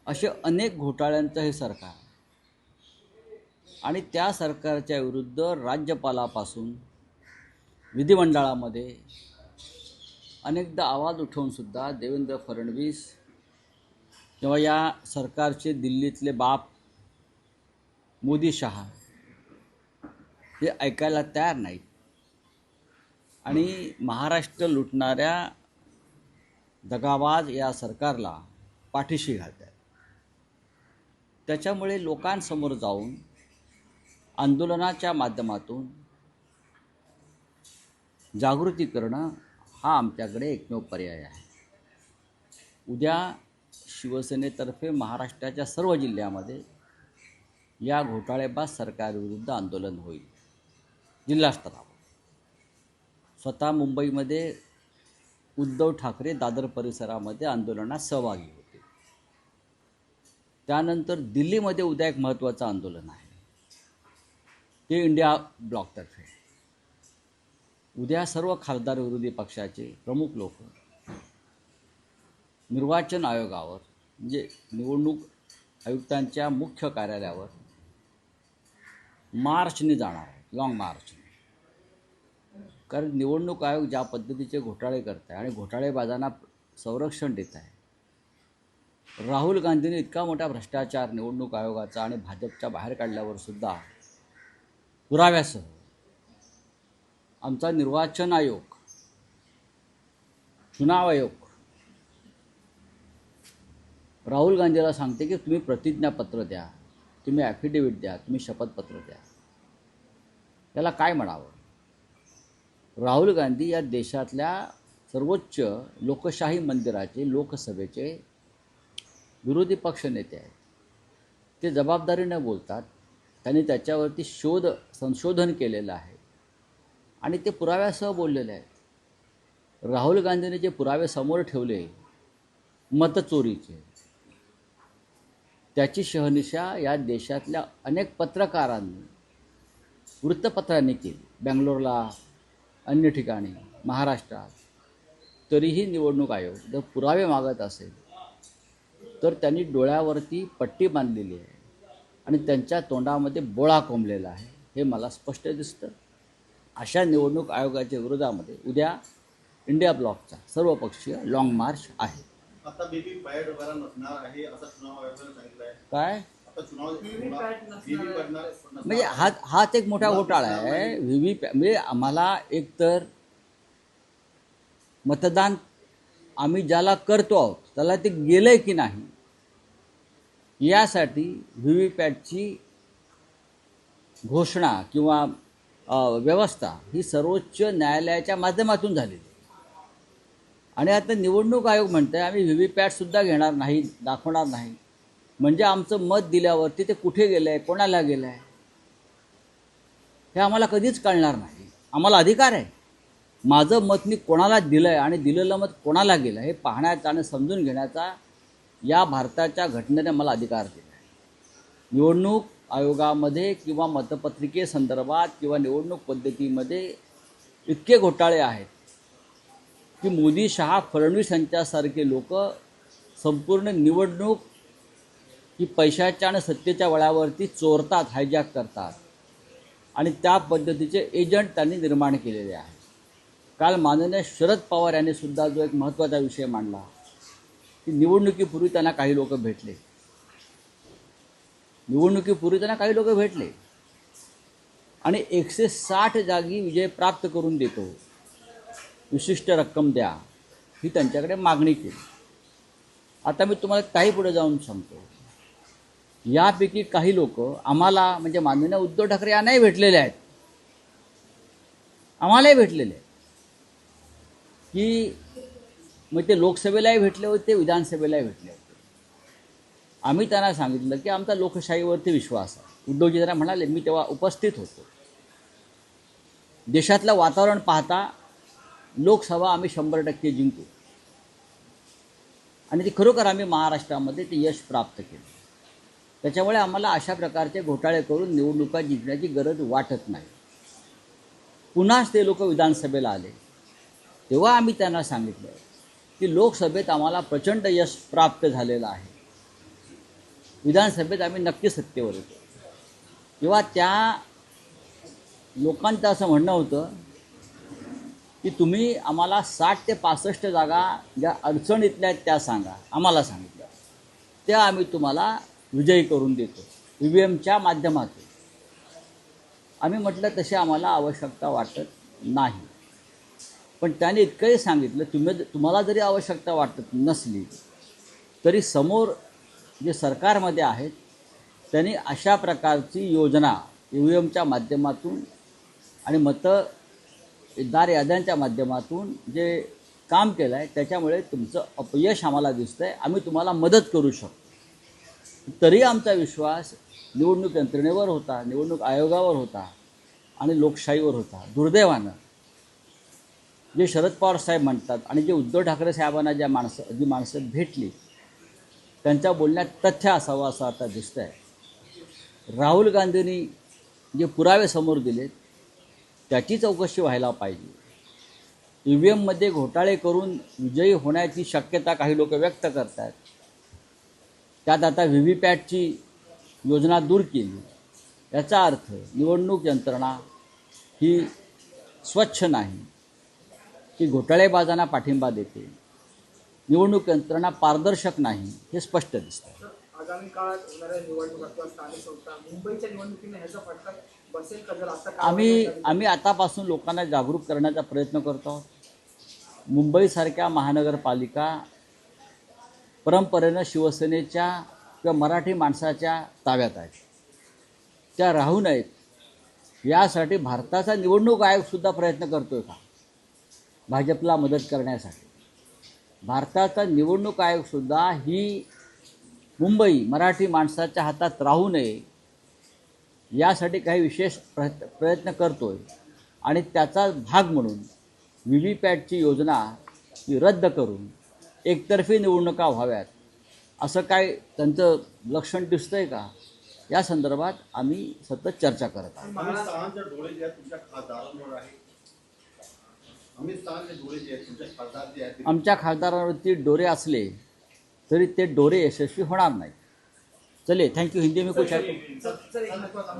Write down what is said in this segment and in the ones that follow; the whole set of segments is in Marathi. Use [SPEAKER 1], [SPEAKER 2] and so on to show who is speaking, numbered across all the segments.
[SPEAKER 1] असे अनेक घोटाळ्यांचं हे सरकार आणि त्या सरकारच्या विरुद्ध राज्यपालापासून विधिमंडळामध्ये अनेकदा आवाज उठवूनसुद्धा देवेंद्र फडणवीस किंवा या सरकारचे दिल्लीतले बाप मोदी शहा हे ऐकायला तयार नाहीत आणि महाराष्ट्र लुटणाऱ्या दगाबाज या सरकारला पाठीशी घालतात. त्याच्यामुळे लोकांसमोर जाऊन आंदोलनाच्या माध्यमातून जागृती करणं हा आमच्याकडे एकमेव पर्याय आहे. उद्या शिवसेनेतर्फे महाराष्ट्राच्या सर्व जिल्ह्यामध्ये या घोटाळेबाज सरकारविरुद्ध आंदोलन होईल. जिल्हास्तरावर स्वतः मुंबईमध्ये उद्धव ठाकरे दादर परिसरामध्ये आंदोलनात सहभागी होते. त्यानंतर दिल्लीमध्ये उद्या एक महत्त्वाचं आंदोलन आहे, ते इंडिया ब्लॉकतर्फे. उद्या सर्व खासदार विरोधी पक्षाचे प्रमुख लोक निर्वाचन आयोगावर म्हणजे निवडणूक आयुक्तांच्या मुख्य कार्यालयावर मार्चने जाणार आहे, लाँग मार्चने. कारण निवडणूक आयोग ज्या पद्धतीचे घोटाळे करत आहे आणि घोटाळेबाजांना संरक्षण देत आहे. राहुल गांधींनी इतका मोठा भ्रष्टाचार निवडणूक आयोगाचा आणि भाजपच्या बाहेर काढल्यावर सुद्धा पुराव्यासह आमचा निर्वाचन आयोग, चुनाव आयोग राहुल गांधीला सांगते की तुम्ही प्रतिज्ञापत्र द्या, तुम्ही ॲफिडेविट द्या, तुम्ही शपथपत्र द्या. त्याला काय म्हणावं? राहुल गांधी या देशातल्या सर्वोच्च लोकशाही मंदिराचे, लोकसभेचे विरोधी पक्षनेते आहेत. ते जबाबदारीने बोलतात. त्यांनी त्याच्यावरती संशोधन केलेलं आहे आणि ते पुराव्यासह बोललेले आहेत. राहुल गांधींनी जे पुरावे समोर ठेवले मतचोरीचे, त्याची शहानिशा या देशातल्या अनेक पत्रकारांनी, वृत्तपत्रांनी केली. बेंगलोरला, अन्य ठिकाणी, महाराष्ट्रात. तरीही निवडणूक आयोग जर पुरावे मागत असेल तर त्यांनी डोळ्यावरती पट्टी बांधलेली आहे आणि त्यांच्या तोंडामध्ये बोळा कोंबलेला आहे, हे मला स्पष्ट दिसतं. अशा निवडणूक आयोगाच्या विरोधामध्ये उद्या इंडिया ब्लॉकचा सर्वपक्षीय लाँग मार्च आहे.
[SPEAKER 2] आता व्हीव्हीपॅट वगैरे नसणार आहे असं चुनाव आयोगाने सांगितलं आहे.
[SPEAKER 1] काय
[SPEAKER 2] आता
[SPEAKER 1] म्हणजे हाच एक मोठा घोटाळा आहे. म्हणजे आम्हाला एकतर मतदान आम्ही ज्याला करतो आहोत त्याला ते गेलंय की नाही यासाठी व्हीव्हीपॅटची घोषणा किंवा व्यवस्था ही सर्वोच्च न्यायालयाच्या माध्यमातून झालेली. आणि आता निवडणूक आयोग म्हणते आम्ही व्हीव्हीपॅटसुद्धा घेणार नाही, दाखवणार नाही. म्हणजे आमचं मत दिल्यावरती ते कुठे गेलं आहे, कोणाला गेलं आहे, हे आम्हाला कधीच कळणार नाही. आम्हाला अधिकार आहे. माझं मत मी कोणाला दिलं आहे आणि दिलेलं मत कोणाला गेलं हे पाहण्याचा आणि समजून घेण्याचा या भारताच्या घटनेने मला अधिकार दिला आहे. निवडणूक आयोगामध्ये किंवा मतपत्रिकेसंदर्भात किंवा निवडणूक पद्धतीमध्ये इतके घोटाळे आहेत की मोदी, शहा, फडणवीस यांच्यासारखे लोक संपूर्ण निवडणूक ही पैशाच्या आणि सत्तेच्या बळावरती चोरतात, हायजॅक करतात आणि त्या पद्धतीचे एजंट त्यांनी निर्माण केलेले आहेत. काल माननीय शरद पवार यांनी सुद्धा जो एक महत्त्वाचा विषय मांडला की निवडणुकीपूर्वी त्यांना काही लोक भेटले आणि 160 जागी विजय प्राप्त करून देतो, विशिष्ट रक्कम द्या, ही त्यांच्याकडे मागणी केली. आता मी तुम्हाला काही पुढे जाऊन सांगतो. यापैकी काही लोक आम्हाला म्हणजे माननीय उद्धव ठाकरे यांनाही भेटलेले आहेत, आम्हालाही भेटलेले आहेत की मग ते लोकसभेलाही भेटले होते, विधानसभेलाही भेटले होते. आम्ही त्यांना सांगितलं की आमचा लोकशाहीवरती विश्वास आहे. उद्धवजी जरा म्हणाले, मी तेव्हा उपस्थित होतो. देशातलं वातावरण पाहता लोकसभा आम्ही 100% जिंकू आणि ते खरोखर आम्ही महाराष्ट्रामध्ये ते यश प्राप्त केलं. त्याच्यामुळे आम्हाला अशा प्रकारचे घोटाळे करून निवडणुका जिंकण्याची गरज वाटत नाही. पुन्हाच ते लोक विधानसभेला आले तेव्हा आम्ही त्यांना सांगितलं की लोकसभेत आम्हाला प्रचंड यश प्राप्त झालेलं आहे विधानसभेत आम्ही नक्की सत्तेवर येतो. किंवा त्या लोकांचं असं म्हणणं होतं की तुम्ही आम्हाला 60 ते 65 जागा ज्या अडचणीतल्या आहेत त्या सांगा, आम्हाला सांगितलं, त्या आम्ही तुम्हाला विजयी करून देतो EVMच्या माध्यमातून. आम्ही म्हटलं तशी आम्हाला आवश्यकता वाटत नाही. पण त्याने इतकंही सांगितलं, तुम्हाला जरी आवश्यकता वाटत नसली तरी समोर जे सरकारमध्ये आहेत त्यांनी अशा प्रकारची योजना EVMच्या माध्यमातून आणि मतदार याद्यांच्या माध्यमातून जे काम केलं आहे त्याच्यामुळे तुमचं अपयश आम्हाला दिसतं आहे. आम्ही तुम्हाला मदत करू शकतो. तरी आमचा विश्वास निवडणूक यंत्रणेवर होता, निवडणूक आयोगावर होता आणि लोकशाहीवर होता. दुर्दैवानं जे शरद पवार साहेब म्हणतात आणि जे उद्धव ठाकरे साहेबांना जी माणसं भेटली त्यांच्या बोलण्यात तथ्य असावं असं आता दिसतं आहे. राहुल गांधींनी जे पुरावे समोर दिलेत त्याची चौकशी व्हायला पाहिजे. EVMमध्ये घोटाळे करून विजयी होण्याची शक्यता काही लोक व्यक्त करत आहेत. त्यात आता VVPATची योजना दूर केली. याचा अर्थ निवडणूक यंत्रणा ही स्वच्छ नाही, ती घोटाळेबाजांना पाठिंबा देते. निवडणूक यंत्रणा पारदर्शक नाही हे स्पष्ट दिसतं.
[SPEAKER 3] आगामी काळात होणाऱ्या निवडणुका किंवा स्थानिक संस्था मुंबईच्या निवडणुकीने ह्याचा फटका बसेल का? जर आता
[SPEAKER 1] आम्ही आतापासून लोकांना जागरूक करण्याचा प्रयत्न करतो आहोत. मुंबईसारख्या महानगरपालिका परंपरेनं शिवसेनेच्या किंवा मराठी माणसाच्या ताब्यात आहेत. त्या राहू नयेत यासाठी भारताचा निवडणूक आयोगसुद्धा प्रयत्न करतो आहे का भाजपला मदत करण्यासाठी? भारताचा निवडणूक आयोगसुद्धा ही मुंबई मराठी माणसाच्या हातात राहू नये यासाठी काही विशेष प्रयत्न करतो आहे. आणि त्याचा भाग म्हणून VVPATची योजना ही रद्द करून एकतर्फी निवडणुका व्हाव्यात असं काय त्यांचं लक्षण दिसतं आहे का? या संदर्भात आम्ही सतत चर्चा करत आहोत.
[SPEAKER 2] अमित शहाचे डोळे जे आहेत तुमच्या खासदारांवर आहे. अमित शहाचे डोळे जे आहेत तुमच्या खासदार जे आहेत
[SPEAKER 1] आमच्या खासदारांवरती डोरे असले तरी ते डोरे यशस्वी होणार नाही. चलिए, थँक्यू. हिंदी में कुछ है?
[SPEAKER 3] सर, एक महत्त्वाचा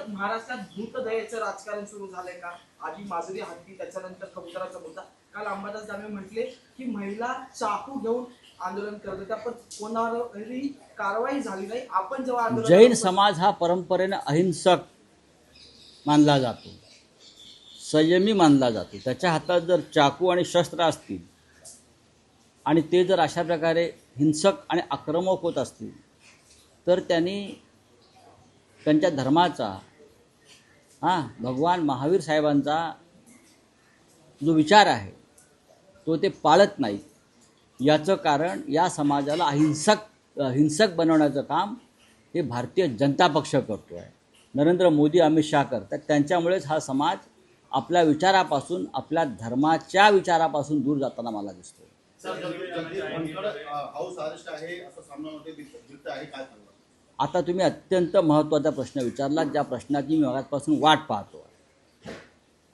[SPEAKER 3] महाराष्ट्रात भूतदयेचं राजकारण सुरू झालंय का? आधी माधुरी हत्ती, त्याच्यानंतर कबुतराचा मुद्दा. काल अंबादास दानवे म्हटले की महिला चाकू घेऊन आंदोलन करत होत्या पण कोणावरही कारवाई झाली नाही. आपण जेव्हा
[SPEAKER 1] जैन समाज हा परंपरेनं अहिंसक मानला जातो, संयमी मानला जातो. त्याच्या हातात जर चाकू आणि शस्त्र असतील आणि ते जर अशा प्रकारे हिंसक आणि आक्रमक होत असतील तर त्यांनी त्यांच्या धर्माचा भगवान महावीर साहेबांचा जो विचार आहे तो ते पाळत नाहीत. याचं कारण या समाजाला हिंसक बनवण्याचं काम हे भारतीय जनता पक्ष करतो आहे. नरेंद्र मोदी, अमित शहा करतात. त्यांच्यामुळेच हा समाज आपल्या विचारापासून, आपल्या धर्माच्या विचारापासून दूर जाताना मला दिसतो.
[SPEAKER 2] Sir, Jagdish Dhankhar house arrest आहे असं सामनामध्ये दिसतं आहे, काय सांगणार?
[SPEAKER 1] आता तुम्ही अत्यंत महत्त्वाचा प्रश्न विचारला, ज्या प्रश्नाची मी मगाचपासून वाट पाहतो.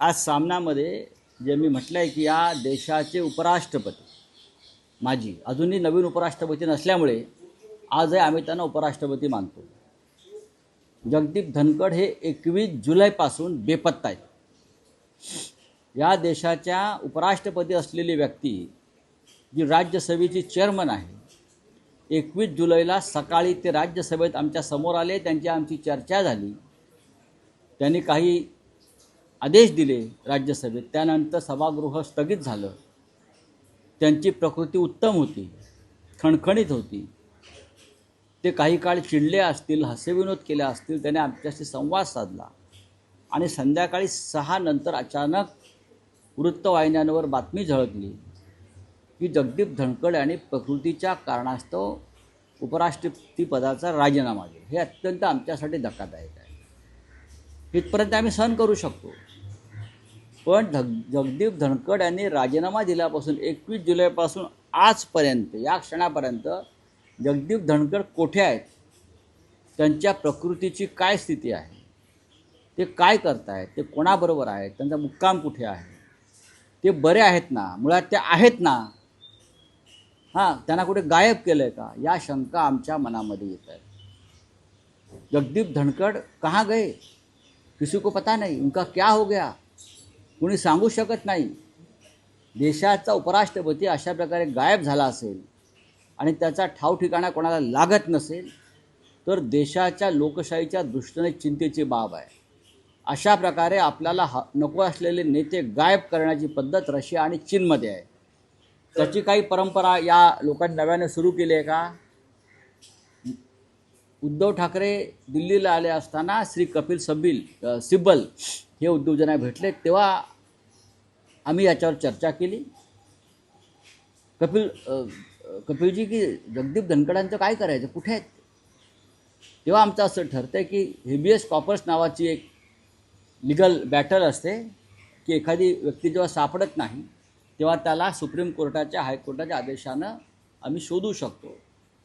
[SPEAKER 1] आज सामनामध्ये जे मी म्हटलं आहे की या देशाचे उपराष्ट्रपती माजी, अजूनही नवीन उपराष्ट्रपती नसल्यामुळे आजही आम्ही त्यांना उपराष्ट्रपती मानतो, जगदीप धनखड हे 21 जुलैपासून बेपत्ता आहेत. या देशाच्या उपराष्ट्रपती असलेली व्यक्ती जी राज्यसभेची चेअरमन आहे, 21 जुलैला सकाळी ते राज्यसभेत आमच्या समोर आले. आमची चर्चा झाली. त्यांनी काही आदेश दिले राज्यसभेत. त्यानंतर सभागृह स्थगित झालं. त्यांची प्रकृती उत्तम होती, खणखणीत होती. ते काही काळ चिडले असतील, हास्यविनोद केले असतील. त्याने आमच्याशी संवाद साधला आणि संध्याकाळी 6 नंतर अचानक वृत्तवाहिन्यांवर बातमी झळकली की जगदीप धनखड यांनी प्रकृतीच्या कारणास्तव उपराष्ट्रपतीपदाचा राजीनामा दिला. हे अत्यंत आमच्यासाठी धक्कादायक आहे. इथपर्यंत आम्ही सहन करू शकतो. पण जगदीप धनखड यांनी राजीनामा दिल्यापासून 21 जुलैपासून आजपर्यंत, या क्षणापर्यंत जगदीप धनखड कोठे आहेत, त्यांच्या प्रकृतीची काय स्थिती आहे, ते काय करत आहेत, ते कोणाबरोबर आहेत, त्यांचा मुक्काम कुठे आहे, ते बरे आहेत ना, मुळात ते आहेत ना, त्यांना कुठे गायब केलं आहे का, या शंका आमच्या मनामध्ये येत आहेत. जगदीप धनखड़ कहाँ गए, किसी को पता नाही, उनका क्या हो गया, कोणी सांगू शकत नाही. देशाचा उपराष्ट्रपती अशा प्रकारे गायब झाला असेल आणि त्याचा ठाव ठिकाणा कोणाला लागत नसेल तर देशाच्या लोकशाहीच्या दृष्टीने चिंतेची बाब आहे. अशा प्रकारे आपल्याला नको असलेले नेते गायब करण्याची पद्धत रशिया आणि चीनमध्ये आहे. त्याची काही परंपरा या लोकांनी नव्याने सुरू केली आहे का? उद्धव ठाकरे दिल्लीला आले असताना श्री कपिल सिब्बल हे उद्योजकांना भेटले, तेव्हा आम्ही याच्यावर चर्चा केली. कपिलजी की जगदीप धनखडांचं काय करायचं, कुठे आहेत? तेव्हा आमचं असं ठरतं की हेबियस कॉर्पस नावाची एक लिगल बॅटल असते की एखादी व्यक्ती जेव्हा सापडत नाही तेव्हा त्याला सुप्रीम कोर्टाच्या हायकोर्टाच्या आदेशानं आम्ही शोधू शकतो.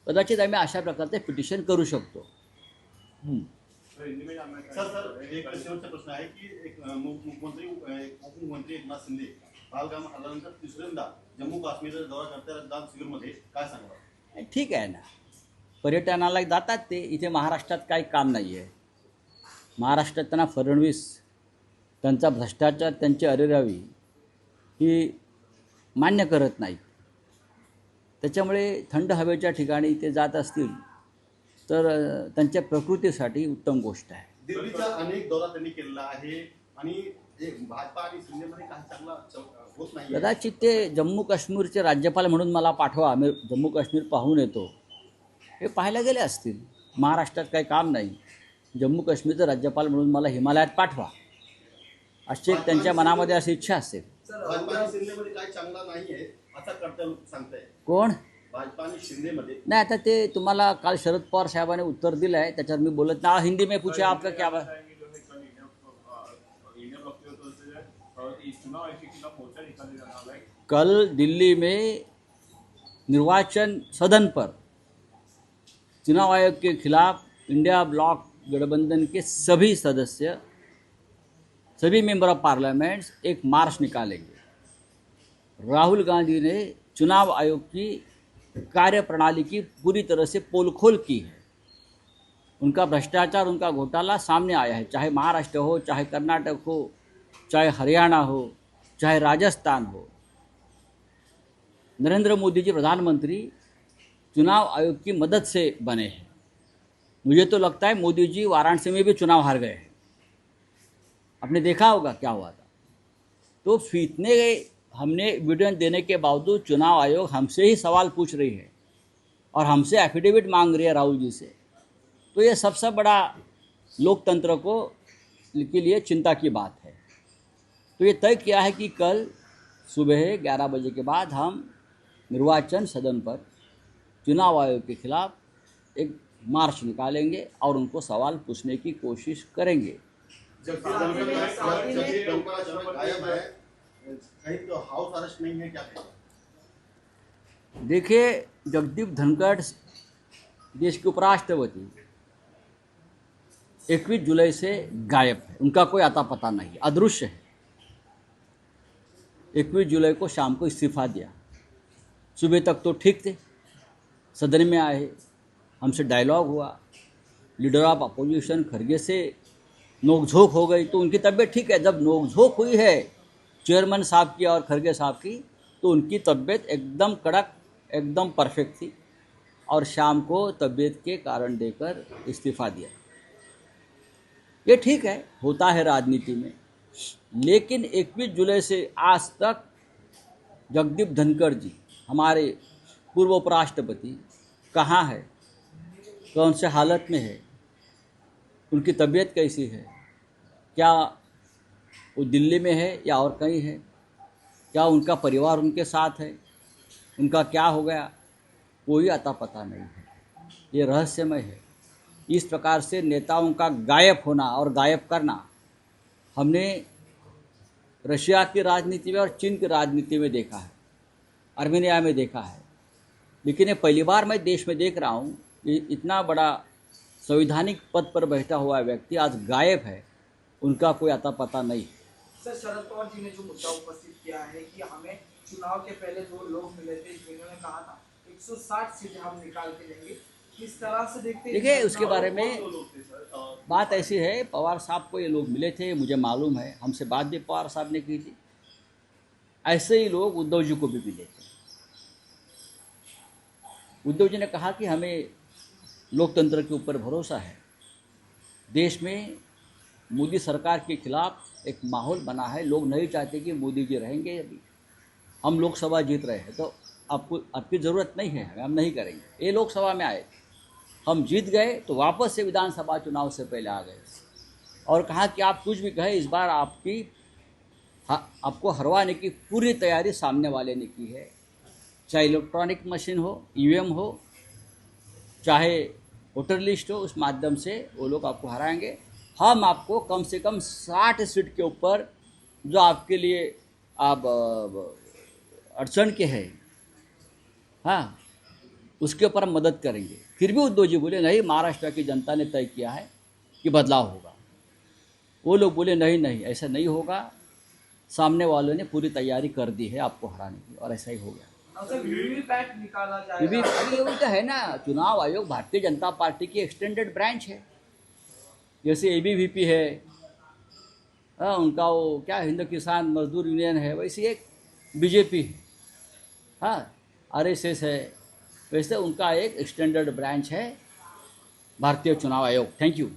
[SPEAKER 1] कदाचित आम्ही अशा प्रकारचे पिटिशन करू शकतो.
[SPEAKER 2] सर एक शेवटचा प्रश्न आहे की एक उपमुख्यमंत्री एकनाथ शिंदे पहलगाम हल्ल्यानंतर तिसऱ्यांदा जम्मू काश्मीरचा दौरा करते रमजान शिबिरमध्ये, काय सांगणार?
[SPEAKER 1] ठीक आहे ना, पर्यटनाला जातात ते. इथे महाराष्ट्रात काही काम नाही आहे. महाराष्ट्रात त्यांना फडणवीस, त्यांचा भ्रष्टाचार, त्यांची अरेरावी ही मान्य करत नाही. त्याच्यामुळे थंड हवेच्या ठिकाणी ते जात असतील तर त्यांच्या प्रकृतीसाठी उत्तम गोष्ट आहे.
[SPEAKER 2] दिल्लीचा अनेक दौरा त्यांनी केलेला आहे आणि भाजपा आणि शिंदेमध्ये काही चांगला होत नाही.
[SPEAKER 1] कदाचित ते जम्मू काश्मीरचे राज्यपाल म्हणून मला पाठवा, आम्ही जम्मू काश्मीर पाहून येतो, हे पाहायला गेले असतील. महाराष्ट्रात काही काम नाही, जम्मू काश्मीरचं राज्यपाल म्हणून मला हिमालयात पाठवा, अशी त्यांच्या मनामध्ये अशी इच्छा असेल.
[SPEAKER 2] भाजपा आणि शिंदेमध्ये काही चांगला नाही आहे असं कर्तव्य सांगताय.
[SPEAKER 1] कोण?
[SPEAKER 2] भाजपा आणि शिंदेमध्ये
[SPEAKER 1] नाही, आता ते तुम्हाला काल शरद पवार साहेबांनी उत्तर दिलं आहे, त्याच्यावर मी बोलत ना. हिंदी में पूछा आपका क्या बात? कल दिल्ली में निर्वाचन सदन पर चुनाव आयोग के खिलाफ इंडिया ब्लॉक गठबंधन के सभी सदस्य, सभी मेंबर ऑफ पार्लियामेंट्स एक मार्च निकालेंगे. राहुल गांधी ने चुनाव आयोग की कार्यप्रणाली की पूरी तरह से पोलखोल की है. उनका भ्रष्टाचार, उनका घोटाला सामने आया है, चाहे महाराष्ट्र हो, चाहे कर्नाटक हो, चाहे हरियाणा हो, चाहे राजस्थान हो. नरेंद्र मोदी जी प्रधानमंत्री चुनाव आयोग की मदद से बने हैं. मुझे तो लगता है मोदी जी वाराणसी में भी चुनाव हार गए हैं. आपने देखा होगा क्या हुआ था. तो इतने हमने एविडेंस देने के बावजूद चुनाव आयोग हमसे ही सवाल पूछ रही है और हमसे एफिडेविट मांग रही है राहुल जी से. तो ये सबसे बड़ा लोकतंत्र को के लिए चिंता की बात है. तो ये तय किया है कि कल सुबह 11 बजे के बाद हम निर्वाचन सदन पर चुनाव आयोग के खिलाफ एक मार्च निकालेंगे और उनको सवाल पूछने की कोशिश करेंगे.
[SPEAKER 2] जगदीप धनखड़ गायब है, कहीं तो हाउस अरेस्ट नहीं है, क्या कहें?
[SPEAKER 1] देखिए, जगदीप धनखड़ देश के उपराष्ट्रपति 21 जुलाई से गायब है. उनका कोई आता पता नहीं, अदृश्य है. 21 जुलाई को शाम को इस्तीफा दिया. सुबह तक तो ठीक थे, सदन में आए, हमसे डायलॉग हुआ, लीडर ऑफ अपोजिशन खड़गे से नोकझोंक हो गई. तो उनकी तबीयत ठीक है. जब नोकझोंक हुई है चेयरमैन साहब की और खड़गे साहब की, तो उनकी तबीयत एकदम कड़क, एकदम परफेक्ट थी और शाम को तबीयत के कारण देकर इस्तीफा दिया. ये ठीक है, होता है राजनीति में. लेकिन 21 जुलाई से आज तक जगदीप धनखड़ जी, हमारे पूर्व उपराष्ट्रपति, कहाँ है, कौन से हालत में है, उनकी तबीयत कैसी है, क्या वो दिल्ली में है या और कहीं है, क्या उनका परिवार उनके साथ है, उनका क्या हो गया, कोई अता पता नहीं है. ये रहस्यमय है. इस प्रकार से नेताओं का गायब होना और गायब करना हमने रशिया की राजनीति में और चीन की राजनीति में देखा है, आर्मेनिया में देखा है. लेकिन ये पहली बार मैं देश में देख रहा हूँ कि इतना बड़ा संवैधानिक पद पर बैठा हुआ व्यक्ति आज गायब है, उनका कोई अता पता नहीं.
[SPEAKER 3] सर, शरद पवार जी ने जो मुद्दा उपस्थित किया है कि हमें चुनाव के पहले 2 लोग मिले थे जिन्होंने कहा था 160 सीटें हम निकाल के देंगे, किस तरह से देखते हैं?
[SPEAKER 1] देखिए उसके बारे में
[SPEAKER 2] कौन दो लोग थे सर?
[SPEAKER 1] बात ऐसी है, पवार साहब को ये लोग मिले थे, मुझे मालूम है, हमसे बात भी पवार साहब ने की थी। ऐसे ही लोग उद्धव जी को भी मिले थे। उद्धव जी ने कहा कि हमें लोकतंत्र के ऊपर भरोसा है, देश में मोदी सरकार के खिलाफ एक माहौल बना है, लोग नहीं चाहते कि मोदी जी रहेंगे। अभी हम लोकसभा जीत रहे हैं तो आपकी ज़रूरत नहीं है, हम नहीं करेंगे। ये लोकसभा में आए, हम जीत गए तो वापस से विधानसभा चुनाव से पहले आ गए और कहा कि आप कुछ भी कहें, इस बार आपको हरवाने की पूरी तैयारी सामने वाले ने की है, चाहे इलेक्ट्रॉनिक मशीन हो, ईवीएम हो, चाहे वोटर लिस्ट हो, उस माध्यम से वो लोग आपको हराएंगे। हम आपको कम से कम 60 सीट के ऊपर जो आपके लिए आप अड़चन के हैं, हाँ, उसके ऊपर हम मदद करेंगे। फिर भी उद्धव जी बोले नहीं, महाराष्ट्र की जनता ने तय किया है कि बदलाव होगा। वो लोग बोले नहीं नहीं, ऐसा नहीं होगा, सामने वालों ने पूरी तैयारी कर दी है आपको हराने की, और ऐसा ही हो गया।
[SPEAKER 3] अच्छा, वीवीपैट निकाला
[SPEAKER 1] ये भी
[SPEAKER 3] जाएगा।
[SPEAKER 1] अभी वो तो है ना, चुनाव आयोग भारतीय जनता पार्टी की एक्सटेंडेड ब्रांच है। जैसे एबीवीपी है, उनका वो क्या हिंद किसान मजदूर यूनियन है, वैसे एक बीजेपी है, हाँ, आरएसएस है, वैसे उनका एक एक्सटेंडेड ब्रांच है भारतीय चुनाव आयोग। Thank you.